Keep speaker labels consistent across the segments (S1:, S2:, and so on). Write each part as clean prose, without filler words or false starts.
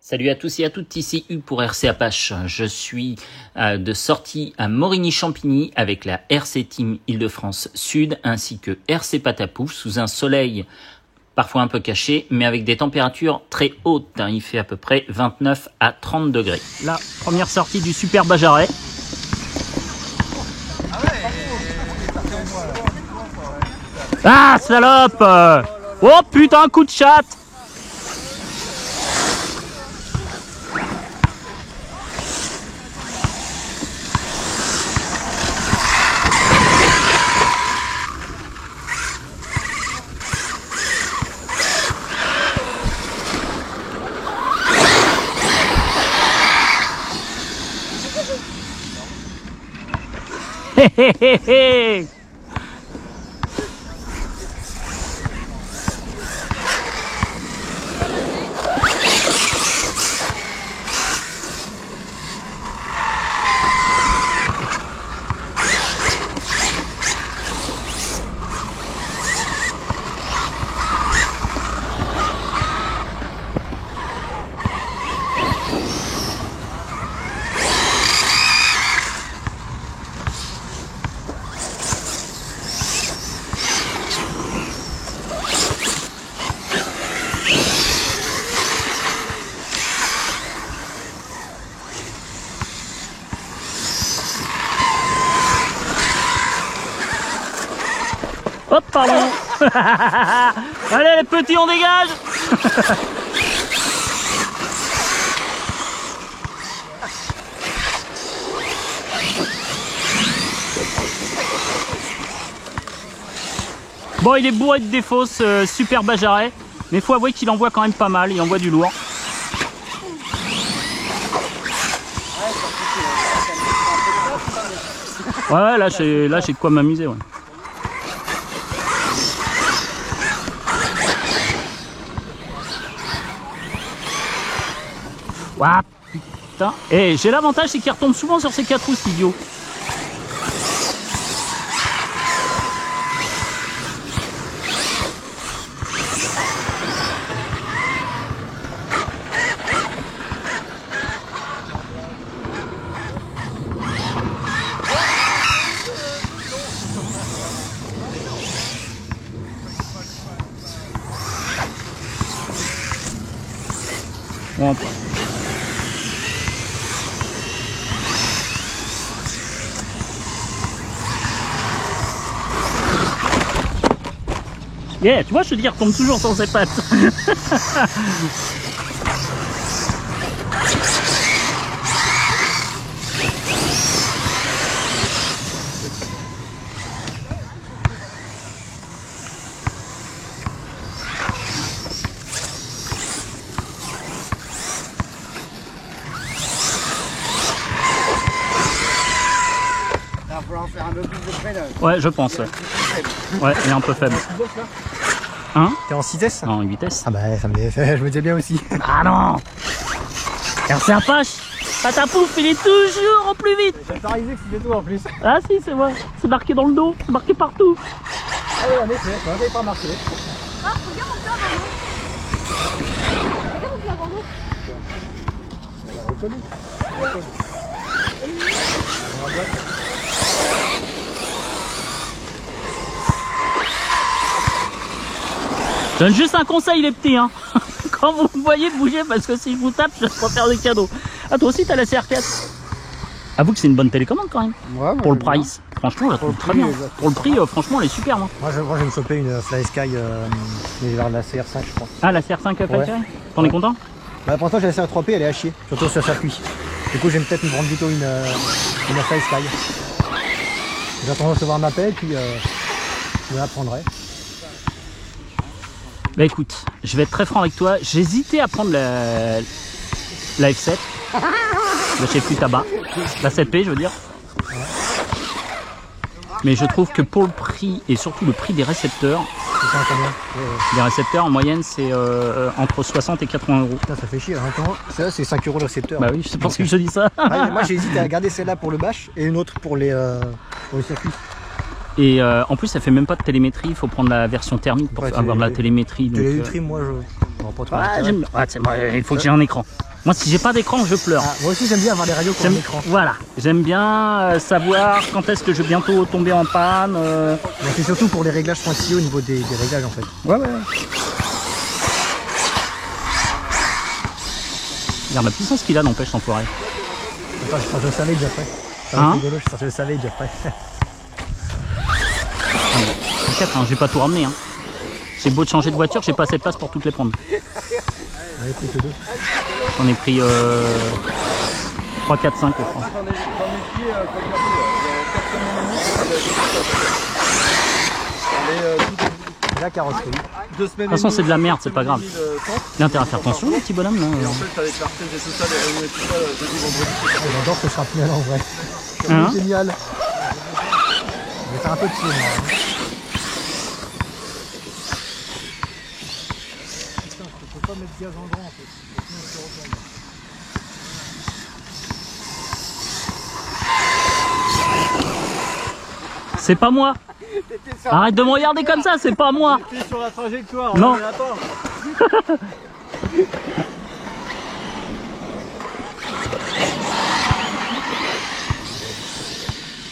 S1: Salut à tous et à toutes, ici U pour RC Apache. Je suis de sortie à Morigny-Champigny avec la RC Team Île-de-France Sud ainsi que RC Patapouf sous un soleil parfois un peu caché mais avec des températures très hautes. Il fait à peu près 29 à 30 degrés. La première sortie du Super Bajaret. Ah salope! Oh putain, coup de chatte! Hé hé hé hé. Hop, pardon. Allez les petits, on dégage. Bon, il est bourré de défauts, ce Super Bajaret, mais il faut avouer qu'il envoie quand même pas mal, il envoie du lourd. Ouais, là j'ai de quoi m'amuser. Ouais. Ouah, putain. Et j'ai l'avantage, c'est qu'il retombe souvent sur ses 4 roues, cet idiot. Bon, yeah, tu vois, je te dis, il retombe toujours sur ses pattes.
S2: Faire un peu plus de près là.
S1: Ouais, je pense. Ouais, ouais, il est un peu faible. Hein?
S2: T'es en 6S?
S1: Non, en vitesse.
S2: Ah bah ça je me disais bien aussi.
S1: Ah non! RC Apache! Patapouf, il est toujours au plus vite!
S2: J'ai pas réalisé que c'était tout en plus.
S1: Ah si, c'est vrai. C'est marqué dans le dos, c'est marqué partout.
S2: Ah oui, en effet, je n'avais pas remarqué.
S3: Ah, regarde mon plat avant nous. Regarde mon plat avant nous.
S2: On l'a reconnu.
S1: Je donne juste un conseil les petits, hein. Quand vous me voyez bouger, parce que si je vous tape, je vais pas faire de cadeaux. Ah, toi aussi t'as la CR4. Avoue que c'est une bonne télécommande quand même.
S2: Ouais,
S1: pour le price. Franchement, je la trouve très bien. Pour le prix, franchement, elle est super. Hein.
S2: Moi, je vais me choper une Fly Sky, mais vers la CR5, je crois.
S1: Ah, la CR5 Fly Sky. T'en es content?
S2: Bah, pour l'instant, j'ai la CR3P, elle est à chier, surtout sur circuit. Du coup, je vais peut-être me prendre plutôt une Fly Sky. J'attends de recevoir ma paix, puis je la prendrai.
S1: Bah écoute, je vais être très franc avec toi. J'hésitais à prendre la F7. De chez Futaba. La 7P, je veux dire. Mais je trouve que pour le prix, et surtout le prix des récepteurs, les récepteurs en moyenne c'est entre 60 et 80 euros.
S2: Putain, ça fait chier, hein. Ça c'est 5 € le récepteur.
S1: Bah oui, c'est pour ça que je dis ça.
S2: Moi j'ai hésité à garder celle-là pour le bash et une autre pour les pour le circuit.
S1: Et en plus, ça fait même pas de télémétrie. Il faut prendre la version thermique pour avoir de la télémétrie. Donc,
S2: Télémétrie, moi, je vois pas trop.
S1: il faut que j'ai un écran. Moi, si j'ai pas d'écran, je pleure.
S2: Ah, moi aussi, j'aime bien avoir des radios qui ont un écran.
S1: Voilà, j'aime bien savoir quand est-ce que je vais bientôt tomber en panne.
S2: C'est surtout pour les réglages pointillés au niveau des réglages en fait.
S1: Ouais. Regarde la puissance qu'il a, n'empêche, l'enfoiré.
S2: Attends, je pense que je le savais déjà prêt. C'est rigolo, je pense que je le savais déjà prêt.
S1: T'inquiète, hein, j'ai pas tout ramené. Hein. J'ai beau de changer de voiture, j'ai pas assez de place pour toutes les prendre.
S2: Allez, pris que 2.
S1: J'en ai pris 3, 4, 5 je crois.
S2: La carrosserie.
S1: De toute façon, c'est de la merde, c'est pas grave. Il a intérêt à faire attention, le petit bonhomme. Là.
S4: Et en fait, avec l'artèse et tout ça, les réunions et tout ça, jeudi, vendredi,
S2: J'adore ce shrapnel en vrai.
S1: Hein
S2: Génial. Je vais faire un peu de pied, moi. Putain, je peux pas mettre gaz en grand en fait. Sinon, je te reprends.
S1: C'est pas moi. Arrête de me regarder comme ça, c'est pas moi.
S2: T'es sur la trajectoire.
S1: Non.
S2: Attends.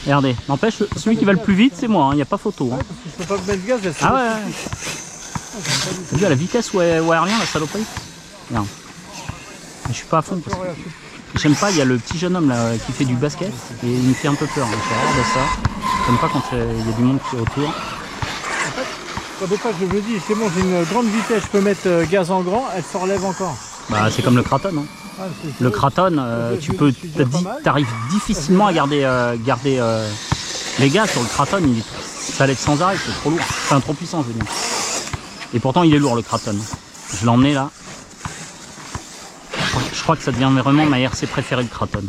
S1: Regardez, n'empêche, celui qui va le plus vite, c'est moi, il n'y a pas photo. Hein.
S2: Je peux pas mettre gaz,
S1: Ah ouais. T'as vu à la vitesse où elle rien, la saloperie. Regarde. Je suis pas à fond. Parce que j'aime pas, il y a le petit jeune homme là qui fait du basket et il me fait un peu peur. Hein. Je regarde ça. J'aime pas quand il y a du monde qui est autour.
S2: Au départ, je me dis, c'est bon, j'ai une grande vitesse, je peux mettre gaz en grand, elle se relève encore.
S1: Bah, c'est comme le Kraton. Hein.
S2: Ah,
S1: Le Kraton, t'arrives difficilement à garder les gaz sur le Kraton. Ça lève sans arrêt, c'est trop lourd. Enfin, trop puissant, je veux dire. Et pourtant, il est lourd le Kraton. Je l'ai emmené là. Je crois que ça devient vraiment ma RC préférée, le Kraton.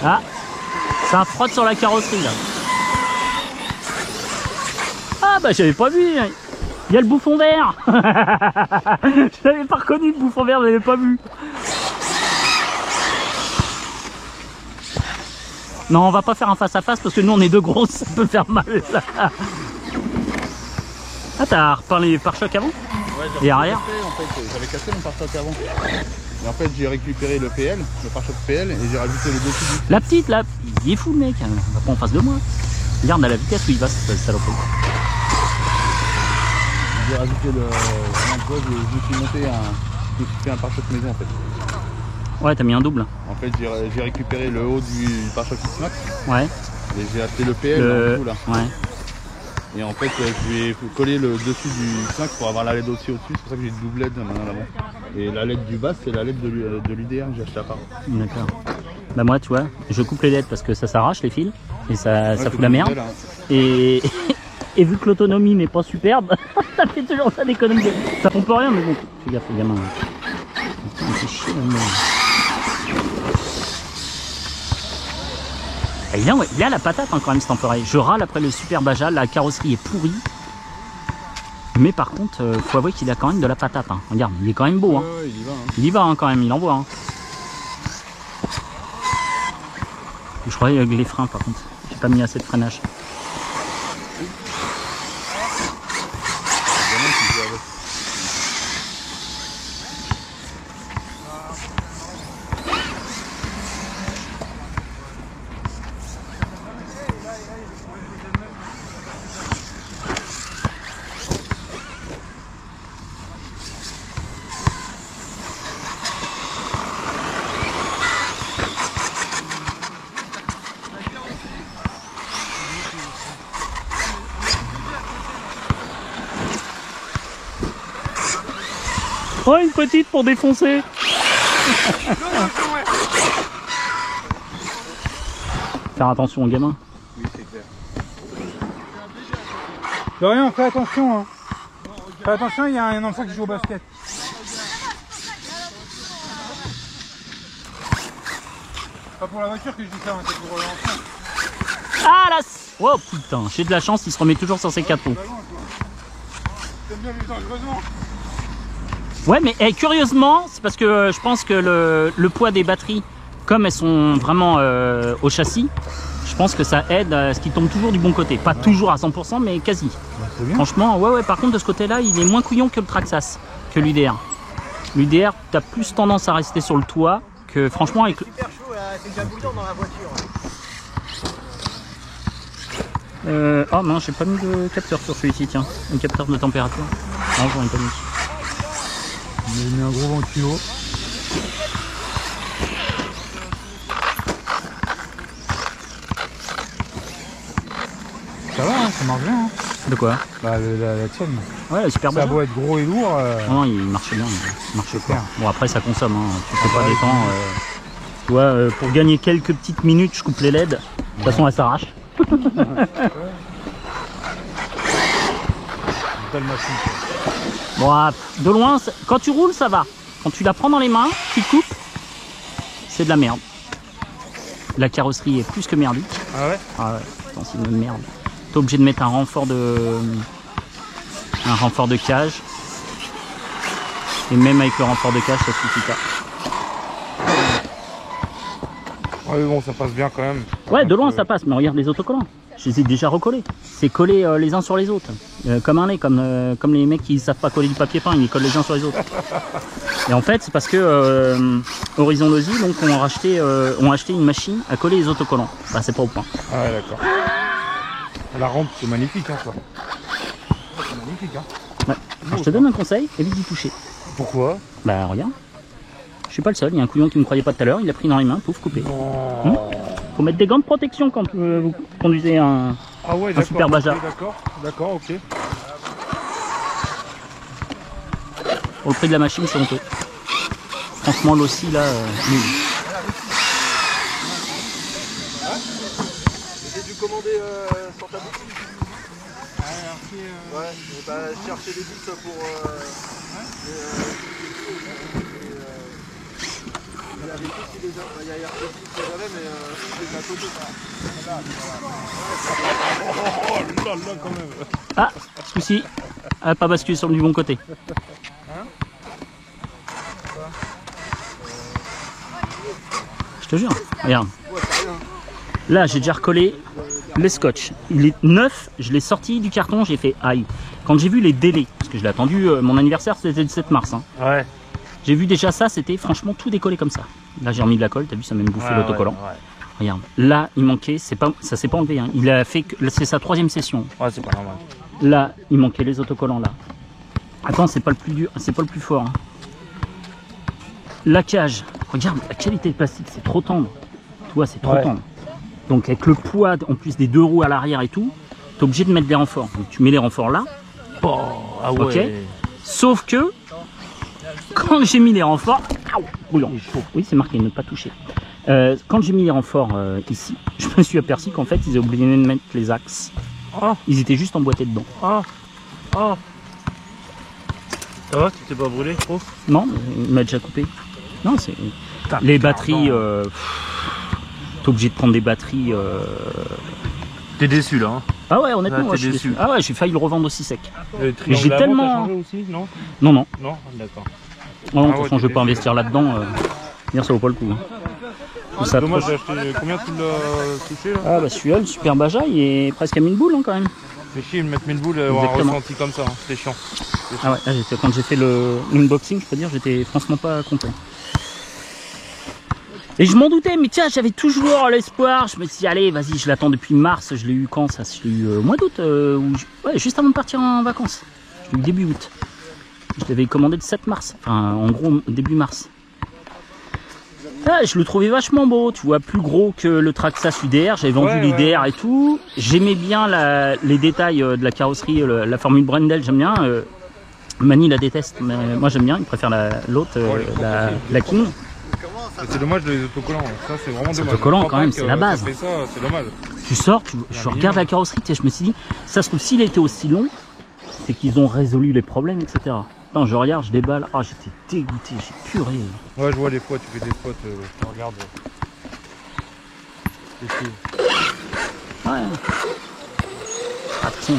S1: Ah, ça frotte sur la carrosserie là. Ah bah j'avais pas vu. Il y a le bouffon vert. Je l'avais pas reconnu, le bouffon vert, je l'avais pas vu. Non, on va pas faire un face à face parce que nous on est deux grosses, ça peut faire mal. Ah, t'as repeint les pare-chocs avant?
S4: Ouais,
S1: et arrière?
S4: En fait, j'avais cassé mon pare-choc avant. Et en fait, j'ai récupéré le PL, le pare-choc PL, et j'ai rajouté le dessus du...
S1: La petite là, il est fou le mec, on va pas en face de moi. Regarde à la vitesse où il va, cette saloperie.
S4: J'ai rajouté le... Je me suis monté un pare-choc maison en fait.
S1: Ouais, t'as mis un double.
S4: En fait, j'ai récupéré le haut du pare-choc X-Max.
S1: Ouais.
S4: Et j'ai acheté le PL en dessous là.
S1: Ouais.
S4: Et en fait, je vais coller le dessus du X-Max pour avoir la LED aussi au-dessus. C'est pour ça que j'ai une double LED maintenant là-bas. Et la LED du bas, c'est la LED de l'UDR que j'ai acheté à part.
S1: D'accord. Bah moi, tu vois, je coupe les LED parce que ça s'arrache les fils. Et ça fout la merde.
S4: Là.
S1: Et vu que l'autonomie n'est pas superbe, ça fait toujours ça d'économie. Ça pompe rien, mais bon, fais gaffe, les gamins. Putain, c'est chiant, il a la patate hein, quand même cet enfoiré. Je râle après le super Baja, la carrosserie est pourrie. Mais par contre, faut avouer qu'il a quand même de la patate. Hein. Regarde, il est quand même beau. Hein.
S4: Ouais, il y va. Hein.
S1: Il y va hein, quand même, il envoie. Hein. Je croyais avec les freins par contre. J'ai pas mis assez de freinage. Oh, une petite pour défoncer. Faire attention aux gamins.
S4: Oui, c'est clair.
S2: De rien, fais attention. Hein. Fais attention, il y a un enfant qui joue au basket. Pas pour la voiture que je dis ça, hein, c'est pour l'enfant.
S1: Ah là. Oh putain, j'ai de la chance, il se remet toujours sur ses quatre roues.
S2: T'aimes bien vivre dangereusement.
S1: Ouais, mais curieusement, c'est parce que je pense que le poids des batteries comme elles sont vraiment au châssis, je pense que ça aide à ce qu'ils tombent toujours du bon côté. Pas toujours à 100%, mais quasi.
S2: C'est bien.
S1: Franchement, ouais, par contre, de ce côté-là, il est moins couillon que le Traxxas, que l'UDR. L'UDR, tu as plus tendance à rester sur le toit que, franchement, avec le...
S2: Super chaud là, c'est déjà bouillant dans la voiture.
S1: Oh non, j'ai pas mis de capteur sur celui-ci, tiens. Un capteur de température. Non, j'en ai pas mis.
S2: J'ai mis un gros ventilo. Ça va, hein, ça marche bien. Hein.
S1: De quoi?
S2: Bah, la tienne.
S1: Ouais, elle est super
S2: Ça a
S1: bonne.
S2: beau être gros et lourd.
S1: Non, il marche bien. Il marche
S2: clair.
S1: Bon, après, ça consomme. Hein. Tu fais pas des temps. Tu vois, pour gagner quelques petites minutes, je coupe les LED. De toute façon, elle s'arrache.
S2: Belle machine.
S1: Bon, de loin, quand tu roules, ça va. Quand tu la prends dans les mains, tu te coupes, c'est de la merde. La carrosserie est plus que merdique.
S2: Ah ouais?
S1: Ah ouais, putain, c'est une merde. T'es obligé de mettre un renfort de cage. Et même avec le renfort de cage, ça suffit pas.
S2: Ouais, mais bon, ça passe bien quand même.
S1: Ouais, de loin ça passe, mais regarde les autocollants. Je les ai déjà recollés. C'est collé les uns sur les autres. Comme un lait, comme les mecs qui savent pas coller du papier peint, ils collent les uns sur les autres. Et en fait, c'est parce que Horizon Losi donc ont acheté une machine à coller les autocollants. Bah, c'est pas au point.
S2: Ah ouais, d'accord. La rampe, c'est magnifique, hein, quoi. C'est magnifique, hein.
S1: Ouais. Alors, je te donne un conseil, évite d'y toucher.
S2: Pourquoi?
S1: Bah, regarde. Je suis pas le seul, il y a un couillon qui me croyait pas tout à l'heure, il a pris dans les mains, pouf, coupé. Faut mettre des gants de protection quand vous conduisez un super Baja.
S2: D'accord, ok.
S1: Pour le prix de la machine, c'est honteux. Franchement, l'ossi là, nul.
S4: J'ai dû commander sur ta boutique. Ouais, bah, chercher des bits pour. Il y avait tout qui les a. Il y a RC6 qui les avait, mais c'est de la photo. Oh là là, quand même.
S1: Ah, souci. Ah, pas basculer sur du bon côté. Je te jure, regarde. Là, j'ai déjà recollé le scotch. Il est neuf, je l'ai sorti du carton, j'ai fait aïe. Quand j'ai vu les délais, parce que je l'ai attendu, mon anniversaire c'était le 7 mars. Hein.
S2: Ouais.
S1: J'ai vu déjà ça, c'était franchement tout décollé comme ça. Là, j'ai remis de la colle, t'as vu, ça m'a même bouffé l'autocollant.
S2: Ouais.
S1: Regarde, là, il manquait, ça s'est pas enlevé. Hein. Il a fait que c'est sa 3e session.
S2: Ouais, c'est pas normal.
S1: Là, il manquait les autocollants là. Attends, c'est pas le plus dur, c'est pas le plus fort. Hein. La cage, regarde la qualité de plastique, c'est trop tendre. Tu vois, c'est trop tendre. Donc avec le poids en plus des 2 roues à l'arrière et tout, t'es obligé de mettre des renforts. Donc tu mets les renforts là.
S2: Oh, ah ouais.
S1: Ok. Sauf que quand j'ai mis les renforts, bouillon. Oui, c'est marqué ne pas toucher. Quand j'ai mis les renforts ici, je me suis aperçu qu'en fait ils ont oublié de mettre les axes.
S2: Oh.
S1: Ils étaient juste emboîtés dedans.
S2: Oh. Oh. Ça va, tu t'es pas brûlé trop?
S1: Non, il m'a déjà coupé. Non, c'est les batteries. T'es obligé de prendre des batteries.
S2: T'es déçu là, hein?
S1: Ah ouais, honnêtement,
S2: Là,
S1: ouais, je suis
S2: déçu.
S1: déçu. Ah ouais, j'ai failli le revendre aussi sec.
S2: J'ai
S1: J'ai tellement-
S2: aussi, non?
S1: Non, non.
S2: Non, d'accord.
S1: Non, de
S2: Ah
S1: toute
S2: ouais,
S1: façon, je vais
S2: t'es
S1: pas
S2: déçu.
S1: investir là-dedans. Ça vaut pas le coup. Hein. Tout ça,
S2: Dommage,
S1: trop-
S2: j'ai acheté. Combien tu l'as touché là?
S1: Ah bah celui-là, le Super Baja, il est presque à 1000 boules hein, quand même.
S2: Fait chier de mettre 1000 boules et avoir un
S1: Exactement.
S2: ressenti comme ça, hein. C'était chiant.
S1: Ah ouais, là, quand j'ai fait l'unboxing, je peux dire, j'étais franchement pas content. Et je m'en doutais, mais tiens, j'avais toujours l'espoir. Je me suis dit, allez, vas-y, je l'attends depuis mars. Je l'ai eu quand ça? Je l'ai eu au mois d'août, ouais, juste avant de partir en vacances. Je l'ai eu début août. Je l'avais commandé le 7 mars, enfin en gros début mars. Ah, je le trouvais vachement beau, tu vois, plus gros que le Traxxas UDR. J'avais vendu l'UDR et tout. J'aimais bien les détails de la carrosserie, la formule Brendel, j'aime bien. Mani la déteste, mais moi j'aime bien, il préfère l'autre, la King.
S2: C'est dommage les autocollants, ça c'est vraiment dommage.
S1: autocollants, quand même, c'est la base.
S2: Ça fait ça, c'est dommage.
S1: Tu sors, je regarde la carrosserie, tu sais, je me suis dit, ça se trouve, s'il était aussi long, c'est qu'ils ont résolu les problèmes, etc. Attends, je regarde, je déballe, ah j'étais dégoûté, j'ai puré.
S2: Ouais, je vois des fois, tu fais des spots, je te regarde.
S1: Ouais. Ah, de toute façon,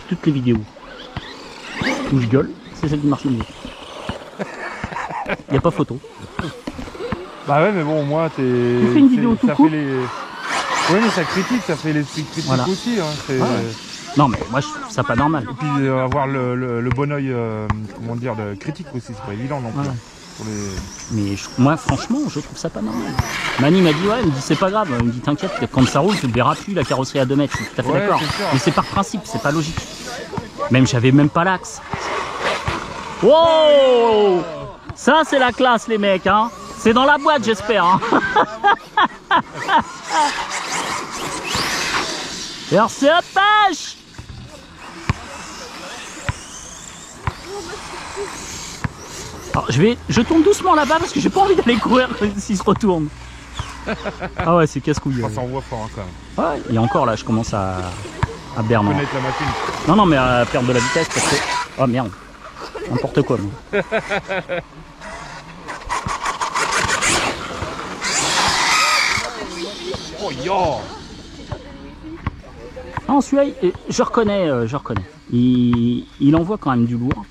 S1: toutes les vidéos où je gueule, c'est celle qui marche le mieux. Il n'y a pas photo.
S5: Bah ouais, mais bon, moi, t'es.
S1: Tu fais une vidéo tout
S5: ça
S1: court.
S5: fait les. Oui, mais ça critique, ça fait l'esprit critique
S1: Voilà.
S5: aussi. Hein,
S1: Ouais. Non, mais moi, je trouve ça pas normal.
S5: Et puis avoir le bon oeil, comment dire, de critique aussi, c'est pas évident non plus.
S1: Ouais.
S5: Hein, pour les...
S1: Mais moi, franchement, je trouve ça pas normal. Mani m'a dit, ouais, il me dit, c'est pas grave. Il me dit, t'inquiète, quand ça roule, tu ne verras plus la carrosserie à 2 mètres. Je suis tout à fait
S5: Ouais,
S1: d'accord.
S5: c'est sûr.
S1: Mais c'est par principe, c'est pas logique. Même, j'avais même pas l'axe. Wow! Ça, c'est la classe, les mecs, hein. C'est dans la boîte, j'espère. Hein. RC Apache! Alors, je tourne doucement là-bas parce que j'ai pas envie d'aller courir s'il se retourne. Ah ouais, c'est casse-couille.
S5: Ça s'envoie fort hein, quand même.
S1: Ouais, et encore là, je commence à berner.
S5: Connaître la machine.
S1: Non, mais à perdre de la vitesse parce que... Oh merde. N'importe quoi. Moi.
S5: Oh yo!
S1: Non, celui-là, je reconnais. Il envoie quand même du lourd.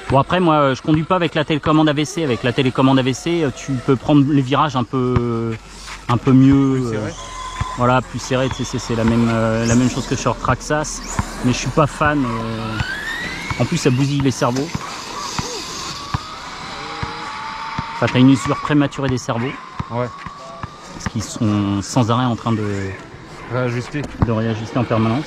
S1: Bon après moi je conduis pas avec la télécommande AVC. Avec la télécommande AVC tu peux prendre les virages un peu mieux.
S5: Plus serré.
S1: Voilà, plus serré. C'est la même chose que sur Traxxas. Mais je suis pas fan. En plus ça bousille les cerveaux. Enfin t'as une usure prématurée des cerveaux.
S5: Ouais.
S1: Parce qu'ils sont sans arrêt en train de
S5: Réajuster.
S1: réajuster en permanence.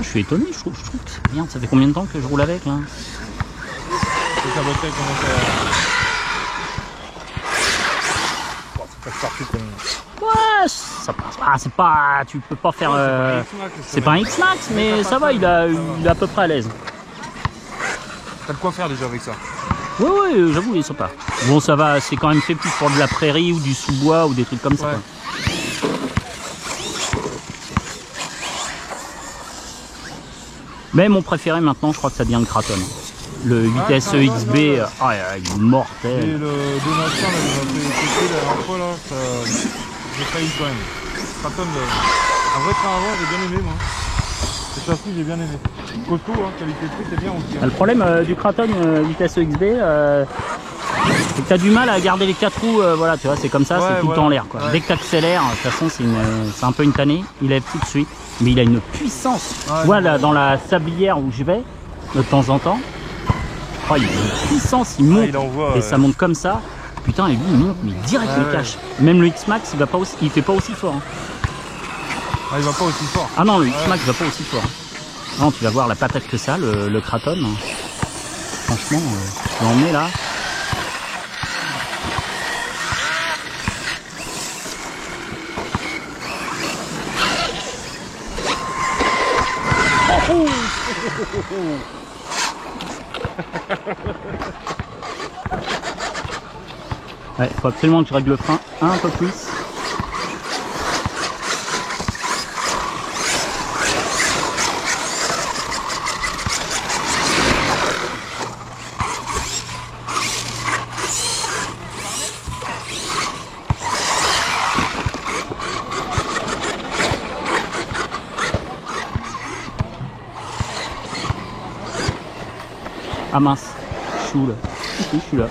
S1: Je suis étonné, je trouve que c'est bien. Ça fait combien de temps que je roule avec là?
S5: Et ta bouteille commence à... Bon, c'est pas parti quand même.
S1: Ouais, ça passe pas. C'est pas. Tu peux pas faire. C'est pas un X-Max, mais ça va, il est à peu près à l'aise.
S5: T'as de quoi faire déjà avec ça.
S1: Ouais, j'avoue, il est sympa. Bon, ça va, c'est quand même fait plus pour de la prairie ou du sous-bois ou des trucs comme ça.
S5: Ouais.
S1: Quoi. Mais mon préféré maintenant, je crois que ça devient le Kraton. Le 8SE XB, il est mortel.
S5: Et le Donatien, là, il m'a fait péter la dernière fois là, j'ai failli quand même. Kraton, un vrai train avant, j'ai bien aimé moi. Et ça j'ai bien aimé. Costaud, hein, qualité-prix, c'est bien aussi. Hein.
S1: Le problème du Kraton 8SE XB, c'est que tu as du mal à garder les 4 roues, voilà, tu vois, c'est comme ça,
S5: Ouais,
S1: c'est tout le temps en l'air. Quoi.
S5: Ouais.
S1: Dès que tu accélères, de toute façon, c'est un peu une tannée, il lève tout de suite. Mais il a une puissance.
S5: Ouais,
S1: Tu vois, là, dans la sablière où je vais, de temps en temps, oh, il a une puissance, il monte,
S5: il envoie,
S1: et ça monte comme ça. Putain, et lui, il monte, mais direct le cache. Même le X-Max, il fait pas aussi fort. Hein.
S5: Ah, il va pas aussi fort.
S1: Ah non, le X-Max va pas aussi fort. Non, tu vas voir la patate que ça, le Kraton. Franchement, tu en mets là. Ouais, faut absolument que je règle le frein un peu plus. Ah mince, je suis où là? Si, je suis là.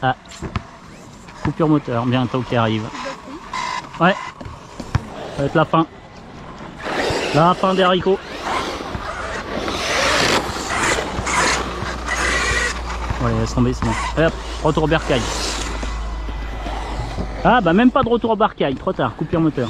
S1: Ah. Coupure moteur, bientôt qui arrive. Ouais, ça va être la fin. La fin des haricots. Bon, allez, laisse tomber, c'est bon. Allez, hop, retour au bercail. Ah, bah même pas de retour au bercail, trop tard, coupure moteur.